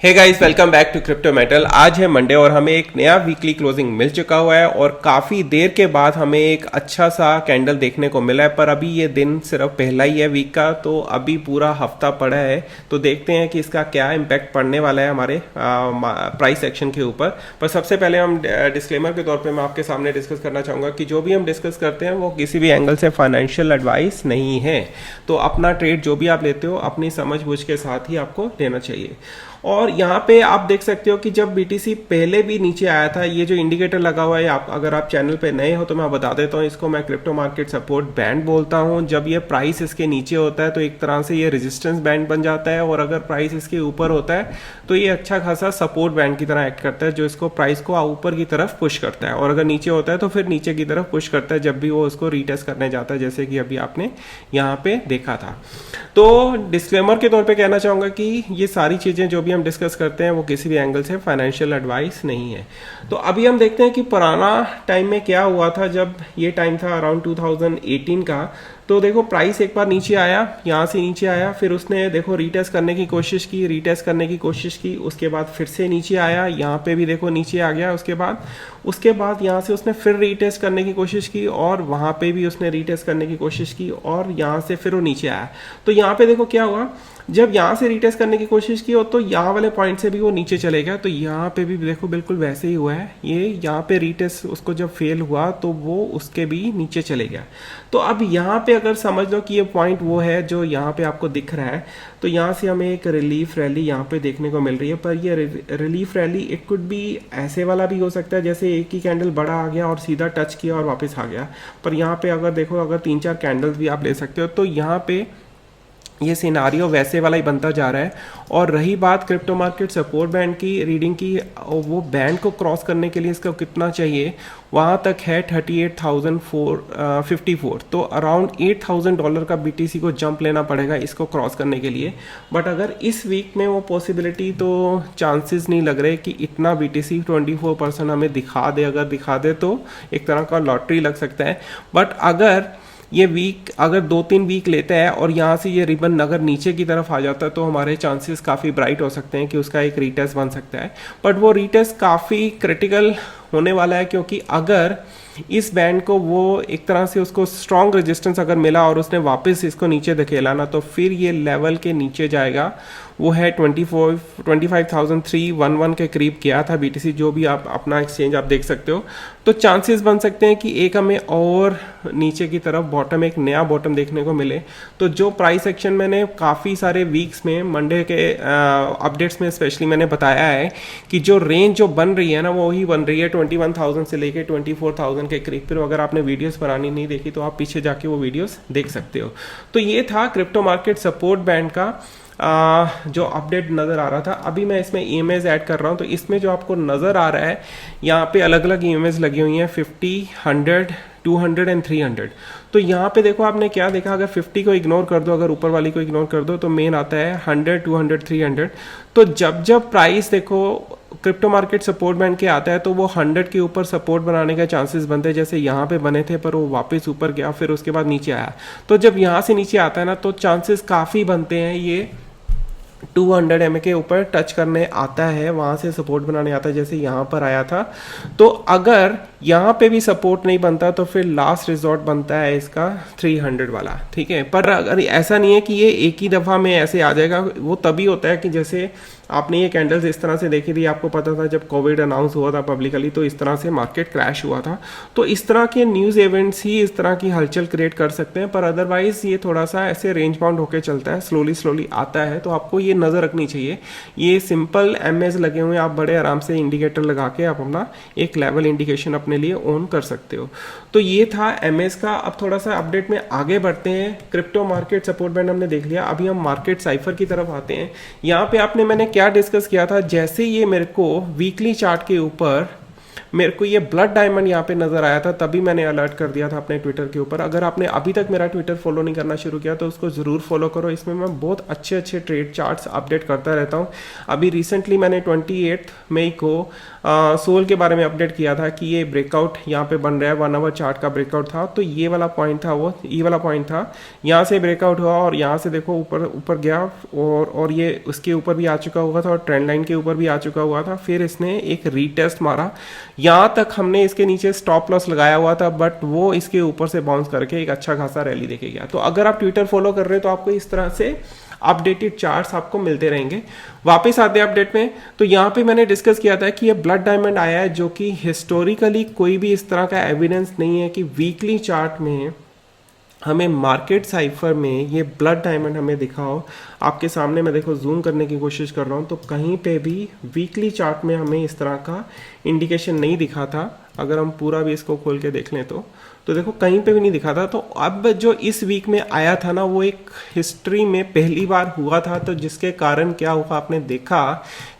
Hey guys, welcome back to Crypto Metal. आज है Monday और हमें एक नया वीकली क्लोजिंग मिल चुका हुआ है और काफ़ी देर के बाद हमें एक अच्छा सा कैंडल देखने को मिला है। पर अभी ये दिन सिर्फ पहला ही है वीक का, तो अभी पूरा हफ्ता पड़ा है। तो देखते हैं कि इसका क्या इम्पैक्ट पड़ने वाला है हमारे प्राइस एक्शन के ऊपर। पर सबसे पहले हम डिस्क्लेमर के तौर पर मैं आपके सामने डिस्कस करना चाहूँगा कि जो भी हम डिस्कस करते हैं वो किसी भी एंगल से फाइनेंशियल एडवाइस नहीं है। तो अपना ट्रेड जो भी आप लेते हो अपनी समझ बूझ के साथ ही आपको लेना चाहिए। और यहाँ पे आप देख सकते हो कि जब बीटीसी पहले भी नीचे आया था, ये जो इंडिकेटर लगा हुआ है, अगर आप चैनल पे नए हो तो मैं बता देता हूँ, इसको मैं क्रिप्टो मार्केट सपोर्ट बैंड बोलता हूँ। जब ये प्राइस इसके नीचे होता है तो एक तरह से ये रेजिस्टेंस बैंड बन जाता है, और अगर प्राइस इसके ऊपर होता है तो ये अच्छा खासा सपोर्ट बैंड की तरह एक्ट करता है, जो इसको प्राइस को ऊपर की तरफ पुश करता है। और अगर नीचे होता है तो फिर नीचे की तरफ पुश करता है जब भी वो उसको रीटेस्ट करने जाता है, जैसे कि अभी आपने यहाँ पे देखा था। तो डिस्क्लेमर के तौर पे कहना चाहूँगा कि ये सारी चीज़ें जो भी हम डिस्कस करते हैं वो किसी भी एंगल से फाइनेंशियल एडवाइस नहीं है। तो अभी हम देखते हैं कि पुराना टाइम में क्या हुआ था। जब ये टाइम था अराउंड 2018 का, तो देखो प्राइस एक बार नीचे आया, यहाँ से नीचे आया, फिर उसने देखो रीटेस्ट करने की कोशिश की, उसके बाद फिर से नीचे आया, यहाँ पे भी देखो नीचे आ गया। उसके बाद यहाँ से उसने फिर रीटेस्ट करने की कोशिश की, और वहाँ पे भी उसने रीटेस्ट करने की कोशिश की, और यहाँ से फिर वो नीचे आया। तो यहाँ पे देखो क्या हुआ, जब यहाँ से रीटेस्ट करने की कोशिश की तो यहाँ वाले पॉइंट से भी वो नीचे चले गया। तो यहाँ पे भी देखो बिल्कुल वैसे ही हुआ है। ये यहाँ पे रीटेस्ट उसको जब फेल हुआ तो वो उसके भी नीचे चले गया। तो अब यहाँ पे अगर समझ लो कि ये पॉइंट वो है जो यहाँ पे आपको दिख रहा है, तो यहाँ से हमें एक रिलीफ रैली यहाँ पे देखने को मिल रही है। पर ये रिलीफ रैली इट कुड भी ऐसे वाला भी हो सकता है, जैसे एक ही कैंडल बड़ा आ गया और सीधा टच किया और वापस आ गया। पर यहाँ पे अगर देखो, अगर 3-4 कैंडल्स भी आप ले सकते हो, तो यहाँ पे ये सिनारियो वैसे वाला ही बनता जा रहा है। और रही बात क्रिप्टो मार्केट सपोर्ट बैंड की रीडिंग की, वो बैंड को क्रॉस करने के लिए इसका कितना चाहिए, वहाँ तक है 38,454। तो अराउंड $8,000 का बीटीसी को जंप लेना पड़ेगा इसको क्रॉस करने के लिए। बट अगर इस वीक में वो पॉसिबिलिटी, तो चांसेस नहीं लग रहे कि इतना बीटीसी 24% हमें दिखा दे। अगर दिखा दे तो एक तरह का लॉटरी लग सकता है। बट अगर ये वीक अगर 2-3 वीक लेता है और यहाँ से ये रिबन अगर नीचे की तरफ आ जाता है, तो हमारे चांसेस काफ़ी ब्राइट हो सकते हैं कि उसका एक रीटेस्ट बन सकता है। बट वो रीटेस्ट काफ़ी क्रिटिकल होने वाला है, क्योंकि अगर इस बैंड को वो एक तरह से उसको स्ट्रॉन्ग रेजिस्टेंस अगर मिला और उसने वापस इसको नीचे धकेला ना, तो फिर ये लेवल के नीचे जाएगा। वो है 25,311 के करीब किया था बीटीसी, जो भी आप अपना एक्सचेंज आप देख सकते हो। तो चांसेस बन सकते हैं कि एक हमें और नीचे की तरफ बॉटम, एक नया बॉटम देखने को मिले। तो जो प्राइस एक्शन मैंने काफ़ी सारे वीक्स में मंडे के अपडेट्स में स्पेशली मैंने बताया है कि जो रेंज जो बन रही है ना, वो ही बन रही है 21,000 से लेके 24,000 के करीब। फिर अगर आपने वीडियोस पुरानी नहीं देखी तो आप पीछे जाके वो वीडियोस देख सकते हो। तो ये था क्रिप्टो मार्केट सपोर्ट बैंड का जो अपडेट नज़र आ रहा था। अभी मैं इसमें ईएमएस ऐड कर रहा हूँ, तो इसमें जो आपको नज़र आ रहा है, यहाँ पे अलग अलग ईएमएस लगी हुई हैं, 50, 100, 200 एंड 300। तो यहाँ पे देखो आपने क्या देखा, अगर 50 को इग्नोर कर दो, अगर ऊपर वाली को इग्नोर कर दो, तो मेन आता है 100, 200, 300। तो जब प्राइस देखो क्रिप्टो मार्केट सपोर्ट बैंड के आता है, तो वो 100 के ऊपर सपोर्ट बनाने का चांसेस बनते हैं, जैसे यहाँ पे बने थे, पर वो वापस ऊपर गया, फिर उसके बाद नीचे आया। तो जब यहाँ से नीचे आता है ना, तो चांसेस काफ़ी बनते हैं ये 200 MA के ऊपर टच करने आता है, वहाँ से सपोर्ट बनाने आता है, जैसे यहाँ पर आया था। तो अगर यहाँ पे भी सपोर्ट नहीं बनता तो फिर लास्ट रिजॉर्ट बनता है इसका 300 वाला, ठीक है। पर अगर ऐसा नहीं है कि ये एक ही दफ़ा में ऐसे आ जाएगा, वो तभी होता है कि जैसे आपने ये कैंडल्स इस तरह से देखी थी, आपको पता था जब कोविड अनाउंस हुआ था पब्लिकली, तो इस तरह से मार्केट क्रैश हुआ था। तो इस तरह के न्यूज़ इवेंट्स ही इस तरह की हलचल क्रिएट कर सकते हैं। पर अदरवाइज ये थोड़ा सा ऐसे रेंज बाउंड होकर चलता है, स्लोली आता है। तो आपको ये नज़र रखनी चाहिए। ये सिंपल एमएस लगे हुए हैं, आप बड़े आराम से इंडिकेटर लगा के आप अपना एक लेवल इंडिकेशन अपने लिए ऑन कर सकते हो। तो ये था एमएस का। अब थोड़ा सा अपडेट में आगे बढ़ते हैं। क्रिप्टो मार्केट सपोर्ट बैंड हमने देख लिया, अभी हम मार्केट साइफर की तरफ आते हैं। यहाँ पे आपने मैंने क्या डिस्कस किया था, जैसे ये मेरे को वीकली चार्ट के ऊपर मेरे को ये ब्लड डायमंड यहाँ पे नजर आया था, तभी मैंने अलर्ट कर दिया था अपने ट्विटर के ऊपर। अगर आपने अभी तक मेरा ट्विटर फॉलो नहीं करना शुरू किया तो उसको ज़रूर फॉलो करो। इसमें मैं बहुत अच्छे अच्छे ट्रेड चार्ट्स अपडेट करता रहता हूँ। अभी रिसेंटली मैंने 28 मई को सोल के बारे में अपडेट किया था कि ये ब्रेकआउट यहाँ पे बन रहा है, 1 आवर चार्ट का ब्रेकआउट था। तो ये वाला पॉइंट था, वो ये वाला पॉइंट था, यहाँ से ब्रेकआउट हुआ और यहाँ से देखो ऊपर ऊपर गया और ये उसके ऊपर भी आ चुका हुआ था और ट्रेंड लाइन के ऊपर भी आ चुका हुआ था। फिर इसने एक रीटेस्ट मारा, यहाँ तक हमने इसके नीचे स्टॉप लॉस लगाया हुआ था, बट वो इसके ऊपर से बाउंस करके एक अच्छा खासा रैली देके गया। तो अगर आप ट्विटर फॉलो कर रहे हो तो आपको इस तरह से अपडेटेड चार्ट्स आपको मिलते रहेंगे। वापस आते हैं अपडेट में, तो यहाँ पे मैंने डिस्कस किया था कि ये ब्लड डायमंड आया है, जो कि हिस्टोरिकली कोई भी इस तरह का एविडेंस नहीं है कि वीकली चार्ट में हमें मार्केट साइफर में ये ब्लड डायमंड हमें दिखाओ। आपके सामने मैं देखो जूम करने की कोशिश कर रहा हूँ, तो कहीं पे भी वीकली चार्ट में हमें इस तरह का इंडिकेशन नहीं दिखा था। अगर हम पूरा भी इसको खोल के देख लें तो देखो कहीं पे भी नहीं दिखा था। तो अब जो इस वीक में आया था ना, वो एक हिस्ट्री में पहली बार हुआ था। तो जिसके कारण क्या हुआ, आपने देखा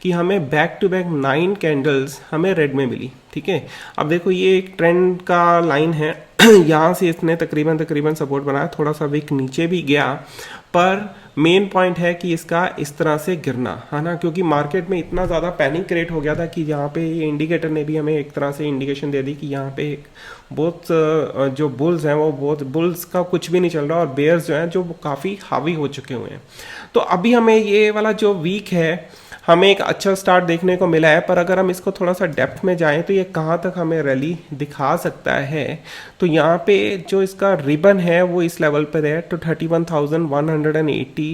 कि हमें बैक टू बैक 9 कैंडल्स हमें रेड में मिली। ठीक है, अब देखो ये एक ट्रेंड का लाइन है यहाँ से इसने तकरीबन सपोर्ट बनाया, थोड़ा सा वीक नीचे भी गया, पर मेन पॉइंट है कि इसका इस तरह से गिरना है ना, क्योंकि मार्केट में इतना ज़्यादा पैनिक क्रिएट हो गया था कि यहाँ पे ये इंडिकेटर ने भी हमें एक तरह से इंडिकेशन दे दी कि यहाँ पे बहुत जो बुल्स हैं वो बहुत बुल्स का कुछ भी नहीं चल रहा और बेयर्स जो हैं जो काफ़ी हावी हो चुके हुए हैं। तो अभी हमें ये वाला जो वीक है हमें एक अच्छा स्टार्ट देखने को मिला है, पर अगर हम इसको थोड़ा सा डेप्थ में जाएं तो ये कहाँ तक हमें रैली दिखा सकता है। तो यहाँ पे जो इसका रिबन है वो इस लेवल पर है, तो 31,180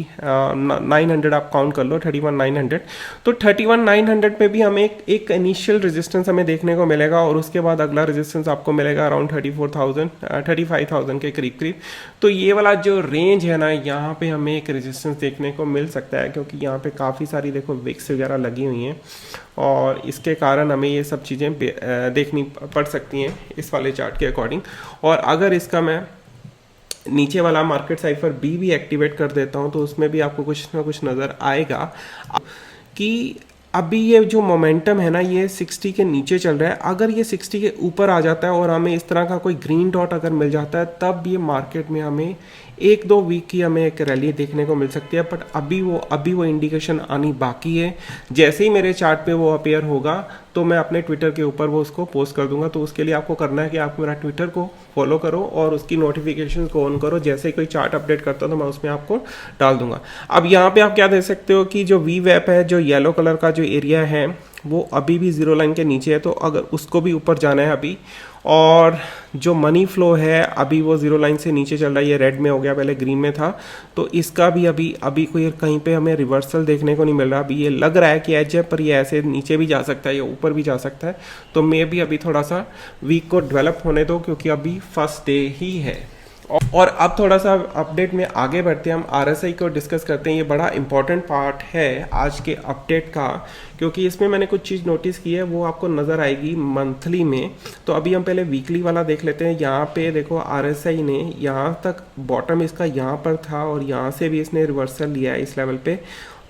900 आप काउंट कर लो, 31,900। तो 31,900 पे भी हमें एक इनिशियल रेजिस्टेंस हमें देखने को मिलेगा और उसके बाद अगला रेजिस्टेंस आपको मिलेगा अराउंड 35,000 के करीब। तो ये वाला जो रेंज है ना, यहाँ पे हमें एक रेजिस्टेंस देखने को मिल सकता है, क्योंकि यहाँ पे काफ़ी सारी देखो विक्स वगैरह लगी हुई हैं और इसके कारण हमें ये सब चीज़ें देखनी पड़ सकती हैं इस वाले चार्ट के अकॉर्डिंग। और अगर इसका मैं नीचे वाला मार्केट साइफर भी एक्टिवेट कर देता हूं तो उसमें भी आपको कुछ ना कुछ नज़र आएगा कि अभी ये जो मोमेंटम है ना, ये 60 के नीचे चल रहा है। अगर ये 60 के ऊपर आ जाता है और हमें इस तरह का कोई ग्रीन डॉट अगर मिल जाता है, तब ये मार्केट में हमें 1-2 वीक की हमें एक रैली देखने को मिल सकती है। बट अभी वो इंडिकेशन आनी बाकी है। जैसे ही मेरे चार्ट पे वो अपीयर होगा तो मैं अपने ट्विटर के ऊपर वो उसको पोस्ट कर दूंगा। तो उसके लिए आपको करना है कि आप मेरा ट्विटर को फॉलो करो और उसकी नोटिफिकेशन को ऑन करो। जैसे ही कोई चार्ट अपडेट करता हूँ तो मैं उसमें आपको डाल दूंगा। अब यहाँ पे आप क्या देख सकते हो कि जो वी वैप है, जो येलो कलर का जो एरिया है, वो अभी भी जीरो लाइन के नीचे है। तो अगर उसको भी ऊपर जाना है अभी, और जो मनी फ्लो है अभी वो जीरो लाइन से नीचे चल रहा है, ये रेड में हो गया, पहले ग्रीन में था। तो इसका भी अभी कोई कहीं पे हमें रिवर्सल देखने को नहीं मिल रहा। अभी ये लग रहा है कि एज है, पर ये ऐसे नीचे भी जा सकता है या ऊपर भी जा सकता है। तो मे भी अभी थोड़ा सा वीक को डेवलप होने दो, क्योंकि अभी फर्स्ट डे ही है। और अब थोड़ा सा अपडेट में आगे बढ़ते हैं, हम आरएसआई को डिस्कस करते हैं। ये बड़ा इंपॉर्टेंट पार्ट है आज के अपडेट का, क्योंकि इसमें मैंने कुछ चीज़ नोटिस की है, वो आपको नज़र आएगी मंथली में। तो अभी हम पहले वीकली वाला देख लेते हैं। यहाँ पे देखो आरएसआई ने यहाँ तक बॉटम इसका यहाँ पर था और यहाँ से भी इसने रिवर्सल लिया है इस लेवल पे।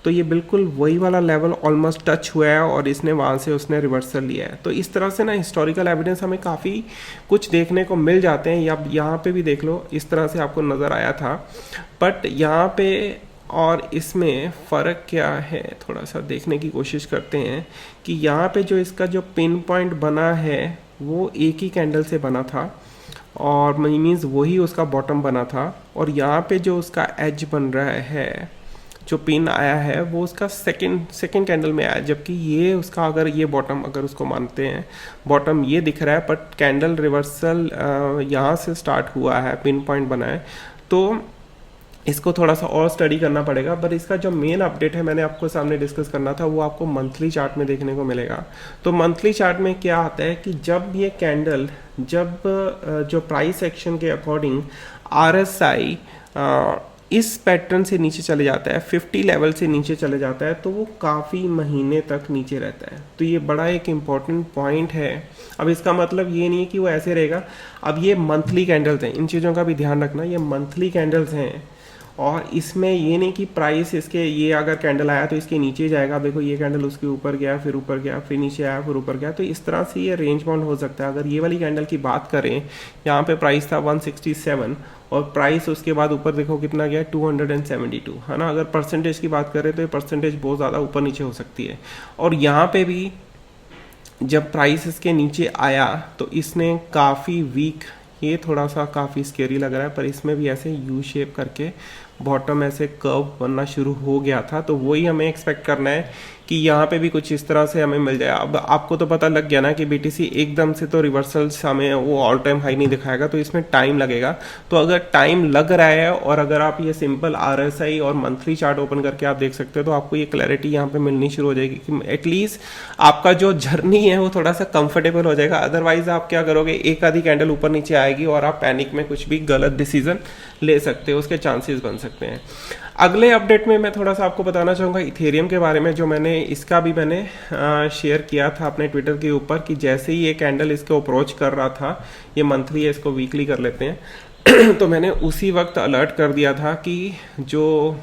तो ये बिल्कुल वही वाला लेवल ऑलमोस्ट टच हुआ है और इसने वहाँ से उसने रिवर्सल लिया है। तो इस तरह से ना हिस्टोरिकल एविडेंस हमें काफ़ी कुछ देखने को मिल जाते हैं। या यहाँ पे भी देख लो, इस तरह से आपको नज़र आया था। बट यहाँ पे और इसमें फ़र्क क्या है, थोड़ा सा देखने की कोशिश करते हैं कि यहाँ पे जो इसका जो पिन पॉइंट बना है वो एक ही कैंडल से बना था और मीन्स वही उसका बॉटम बना था। और यहाँ पे जो उसका एज बन रहा है, जो पिन आया है, वो उसका सेकंड कैंडल में आया, जबकि ये उसका अगर ये बॉटम अगर उसको मानते हैं, बॉटम ये दिख रहा है, बट कैंडल रिवर्सल यहाँ से स्टार्ट हुआ है, पिन पॉइंट बना है। तो इसको थोड़ा सा और स्टडी करना पड़ेगा। पर इसका जो मेन अपडेट है मैंने आपको सामने डिस्कस करना था, वो आपको मंथली चार्ट में देखने को मिलेगा। तो मंथली चार्ट में क्या आता है कि जब ये कैंडल जो प्राइस एक्शन के अकॉर्डिंग आरएसआई इस पैटर्न से नीचे चले जाता है, 50 लेवल से नीचे चले जाता है, तो वो काफ़ी महीने तक नीचे रहता है। तो ये बड़ा एक इम्पॉर्टेंट पॉइंट है। अब इसका मतलब ये नहीं है कि वो ऐसे रहेगा। अब ये मंथली कैंडल्स हैं, इन चीज़ों का भी ध्यान रखना, ये मंथली कैंडल्स हैं और इसमें ये नहीं कि प्राइस इसके ये अगर कैंडल आया तो इसके नीचे जाएगा। देखो ये कैंडल उसके ऊपर गया, फिर ऊपर गया, फिर नीचे आया, फिर ऊपर गया, तो इस तरह से ये रेंज बाउंड हो सकता है। अगर ये वाली कैंडल की बात करें, यहाँ पे प्राइस था 167 और प्राइस उसके बाद ऊपर देखो कितना गया 272, है ना। अगर परसेंटेज की बात करें तो ये परसेंटेज बहुत ज़्यादा ऊपर नीचे हो सकती है। और यहाँ पे भी जब प्राइस इसके नीचे आया तो इसने काफ़ी वीक, ये थोड़ा सा काफ़ी स्केरी लग रहा है, पर इसमें भी ऐसे यू शेप करके बॉटम ऐसे कर्व बनना शुरू हो गया था। तो वही हमें एक्सपेक्ट करना है कि यहाँ पे भी कुछ इस तरह से हमें मिल जाए। अब आपको तो पता लग गया ना कि बीटीसी एकदम से तो रिवर्सल्स हमें वो ऑल टाइम हाई नहीं दिखाएगा, तो इसमें टाइम लगेगा। तो अगर टाइम लग रहा है और अगर आप ये सिंपल आरएसआई और मंथली चार्ट ओपन करके आप देख सकते हो, तो आपको ये क्लैरिटी यहाँ पे मिलनी शुरू हो जाएगी कि एटलीस्ट आपका जो जर्नी है वो थोड़ा सा कंफर्टेबल हो जाएगा। अदरवाइज आप क्या करोगे, एक आधी कैंडल ऊपर नीचे आएगी और आप पैनिक में कुछ भी गलत डिसीजन ले सकते हो, उसके चांसेस बन सकते हैं। अगले अपडेट में मैं थोड़ा सा आपको बताना चाहूँगा इथेरियम के बारे में, जो मैंने इसका भी मैंने शेयर किया था अपने ट्विटर के ऊपर कि जैसे ही ये कैंडल इसको अप्रोच कर रहा था, ये मंथली है, इसको वीकली कर लेते हैं तो मैंने उसी वक्त अलर्ट कर दिया था कि जो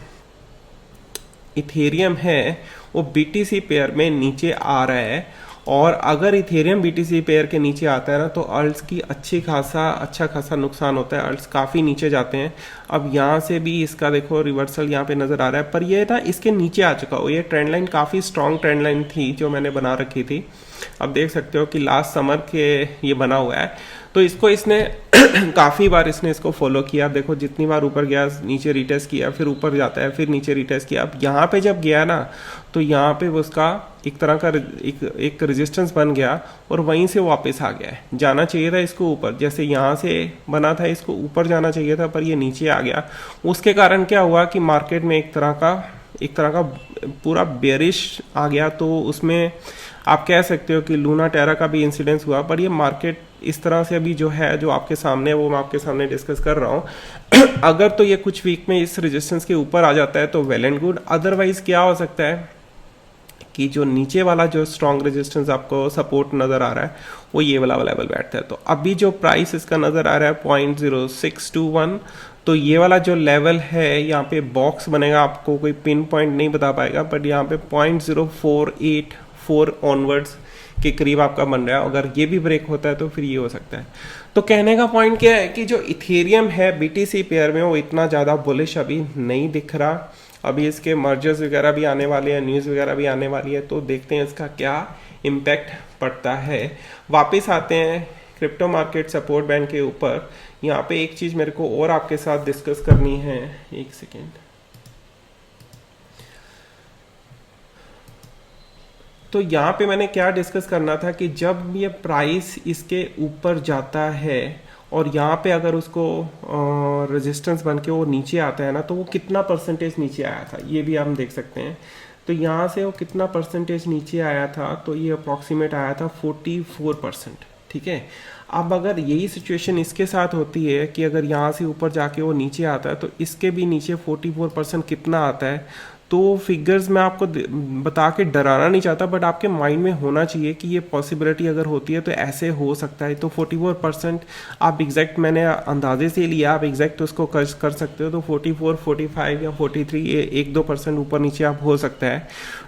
इथेरियम है वो बीटीसी पेयर में नीचे आ रहा है, और अगर इथेरियम बीटीसी पेयर के नीचे आता है ना तो अल्ट्स की अच्छा खासा नुकसान होता है। अल्ट्स काफ़ी नीचे जाते हैं। अब यहाँ से भी इसका देखो रिवर्सल यहाँ पे नज़र आ रहा है, पर ये ना इसके नीचे आ चुका हो। ये ट्रेंड लाइन काफ़ी स्ट्रॉन्ग ट्रेंड लाइन थी जो मैंने बना रखी थी। अब देख सकते हो कि लास्ट समर के ये बना हुआ है, तो इसको इसने काफ़ी बार इसने इसको फॉलो किया। देखो जितनी बार ऊपर गया, नीचे रिटेस्ट किया, फिर ऊपर जाता है, फिर नीचे रिटेस्ट किया। अब यहाँ पे जब गया ना तो यहाँ पे उसका एक तरह का एक रेजिस्टेंस बन गया और वहीं से वापस आ गया है। जाना चाहिए था इसको ऊपर, जैसे यहाँ से बना था इसको ऊपर जाना चाहिए था, पर ये नीचे आ गया। उसके कारण क्या हुआ कि मार्केट में एक तरह का पूरा बेरिश आ गया। तो उसमें आप कह सकते हो कि लूना टेरा का भी इंसिडेंस हुआ, पर ये मार्केट इस तरह से अभी जो है, जो आपके सामने है वो मैं आपके सामने डिस्कस कर रहा हूँ अगर तो ये कुछ वीक में इस रेजिस्टेंस के ऊपर आ जाता है तो वेल एंड गुड। अदरवाइज क्या हो सकता है कि जो नीचे वाला जो स्ट्रॉन्ग रेजिस्टेंस आपको सपोर्ट नजर आ रहा है वो ये वाला लेवल बैठता है। तो अभी जो प्राइस इसका नजर आ रहा है 0.0621, तो ये वाला जो लेवल है यहाँ पे बॉक्स बनेगा, आपको कोई पिन पॉइंट नहीं बता पाएगा, बट यहाँ पे 0.0484 ऑनवर्ड्स के करीब आपका बन रहा है। अगर ये भी ब्रेक होता है तो फिर ये हो सकता है। तो कहने का पॉइंट क्या है कि जो इथेरियम है बीटीसी पेयर में वो इतना ज़्यादा बुलिश अभी नहीं दिख रहा। अभी इसके मर्जर्स वगैरह भी आने वाले हैं, न्यूज़ वगैरह भी आने वाली है, तो देखते हैं इसका क्या इम्पैक्ट पड़ता है। वापस आते हैं क्रिप्टो मार्केट सपोर्ट बैंड के ऊपर। यहाँ पे एक चीज़ मेरे को और आपके साथ डिस्कस करनी है, एक सेकेंड। तो यहाँ पे मैंने क्या डिस्कस करना था कि जब ये प्राइस इसके ऊपर जाता है और यहाँ पे अगर उसको रेजिस्टेंस बन के वो नीचे आता है ना, तो वो कितना परसेंटेज नीचे आया था ये भी हम देख सकते हैं। तो यहाँ से वो कितना परसेंटेज नीचे आया था, तो ये अप्रॉक्सीमेट आया था 44%। ठीक है, अब अगर यही सिचुएशन इसके साथ होती है कि अगर यहाँ से ऊपर जाके वो नीचे आता है, तो इसके भी नीचे 44% कितना आता है। तो फिगर्स मैं आपको बता के डराना नहीं चाहता, बट आपके माइंड में होना चाहिए कि ये पॉसिबिलिटी अगर होती है तो ऐसे हो सकता है। तो 44% आप एग्जैक्ट मैंने अंदाजे से लिया, आप एग्जैक्ट उसको कर सकते हो। तो 44, 45 या 43 ये 1-2% ऊपर नीचे आप हो सकता है।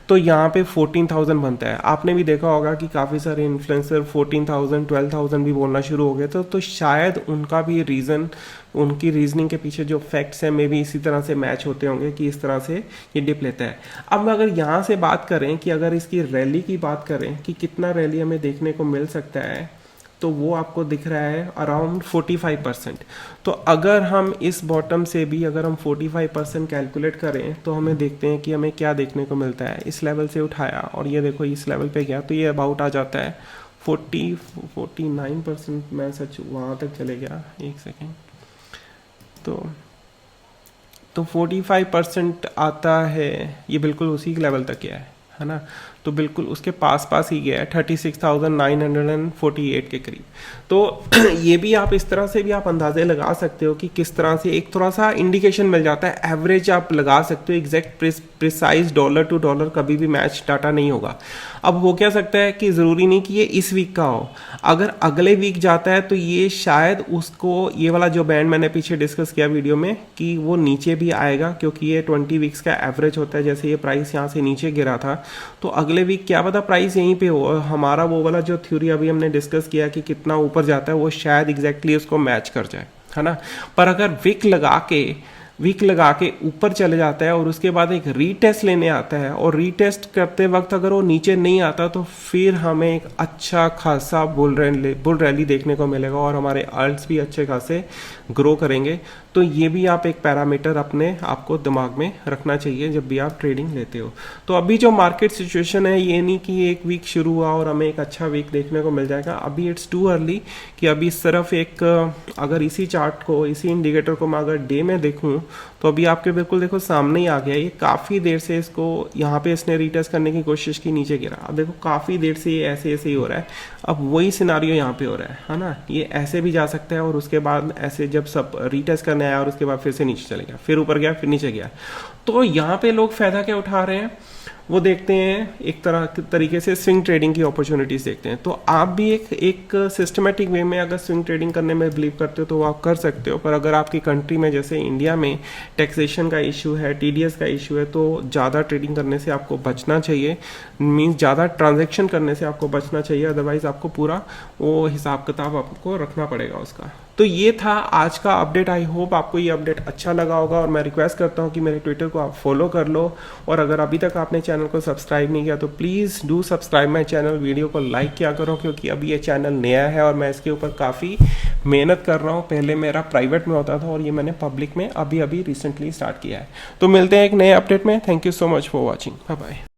तो यहाँ पे 14,000 बनता है। आपने भी देखा होगा कि काफ़ी सारे इन्फ्लुएंसर 14,000, 12,000 भी बोलना शुरू हो गए। तो शायद उनका भी रीज़न, उनकी रीजनिंग के पीछे जो फैक्ट्स हैं मे भी इसी तरह से मैच होते होंगे कि इस तरह से ये डिप लेता है। अब अगर यहाँ से बात करें कि अगर इसकी रैली की बात करें कि कितना रैली हमें देखने को मिल सकता है, तो वो आपको दिख रहा है अराउंड 45%। तो अगर हम इस बॉटम से भी अगर हम 45% कैलकुलेट करें तो हमें देखते हैं कि हमें क्या देखने को मिलता है। इस लेवल से उठाया और ये देखो इस लेवल पे गया, तो ये अबाउट आ जाता है 49%। मैं सच वहाँ तक चले गया, एक सेकेंड। तो 45% आता है, ये बिल्कुल उसी लेवल तक है है ना, तो बिल्कुल उसके पास पास ही गया है 36,948 के करीब। तो ये भी आप इस तरह से भी आप अंदाजे लगा सकते हो कि किस तरह से एक थोड़ा सा इंडिकेशन मिल जाता है, एवरेज आप लगा सकते हो। Exact precise dollar to dollar कभी भी मैच डाटा नहीं होगा। अब हो क्या सकता है कि ज़रूरी नहीं कि ये इस वीक का हो, अगर अगले वीक जाता है तो ये शायद उसको ये वाला जो बैंड मैंने पीछे डिस्कस किया वीडियो में कि वो नीचे भी आएगा, क्योंकि ये 20 वीक्स का एवरेज होता है। जैसे ये प्राइस यहाँ से नीचे गिरा था तो अगले वीक क्या पता प्राइस यहीं पे हो, हमारा वो वाला जो थ्योरी अभी हमने डिस्कस किया कि कितना ऊपर जाता है वो शायद एग्जैक्टली उसको मैच कर जाए, है ना। पर अगर वीक लगा के ऊपर चले जाता है और उसके बाद एक रीटेस्ट लेने आता है और रीटेस्ट करते वक्त अगर वो नीचे नहीं आता तो फिर हमें एक अच्छा खासा बुल रैली देखने को मिलेगा और हमारे अल्ट्स भी अच्छे खासे ग्रो करेंगे। तो ये भी आप एक पैरामीटर अपने आपको दिमाग में रखना चाहिए जब भी आप ट्रेडिंग लेते हो। तो अभी जो मार्केट सिचुएशन है, ये नहीं कि एक वीक शुरू हुआ और हमें एक अच्छा वीक देखने को मिल जाएगा। अभी इट्स टू अर्ली कि अभी सिर्फ एक अगर इसी चार्ट को, इसी इंडिकेटर को मैं अगर डे में देखूं तो अभी आपके बिल्कुल देखो सामने ही आ गया। ये काफ़ी देर से इसको यहाँ पे इसने रीटेस्ट करने की कोशिश की, नीचे गिरा। अब देखो काफ़ी देर से ये ऐसे ही हो रहा है। अब वही सिनारियो यहाँ पे हो रहा है ना। ये ऐसे भी जा सकता है और उसके बाद ऐसे जब सब रीटेस्ट करने आया और उसके बाद फिर से नीचे चले गया, फिर ऊपर गया, फिर नीचे गया। तो यहाँ पे लोग फायदा क्या उठा रहे हैं वो देखते हैं, एक तरीके से स्विंग ट्रेडिंग की अपॉर्चुनिटीज देखते हैं। तो आप भी एक सिस्टमेटिक वे में अगर स्विंग ट्रेडिंग करने में बिलीव करते हो तो वो आप कर सकते हो। पर अगर आपकी कंट्री में जैसे इंडिया में टैक्सेशन का इशू है, टीडीएस का इशू है, तो ज़्यादा ट्रेडिंग करने से आपको बचना चाहिए। मीन्स ज़्यादा ट्रांजेक्शन करने से आपको बचना चाहिए, अदरवाइज आपको पूरा वो हिसाब किताब आपको रखना पड़ेगा उसका। तो ये था आज का अपडेट। आई होप आपको ये अपडेट अच्छा लगा होगा और मैं रिक्वेस्ट करता हूँ कि मेरे ट्विटर को आप फॉलो कर लो। और अगर अभी तक आपने चैनल को सब्सक्राइब नहीं किया तो please do subscribe my channel. Video को लाइक किया करो क्योंकि अभी ये चैनल नया है और मैं इसके ऊपर काफ़ी मेहनत कर रहा हूँ। पहले मेरा प्राइवेट में होता था और ये मैंने पब्लिक में अभी रिसेंटली स्टार्ट किया है। तो मिलते हैं एक नए अपडेट में। Thank you so much for watching. Bye bye.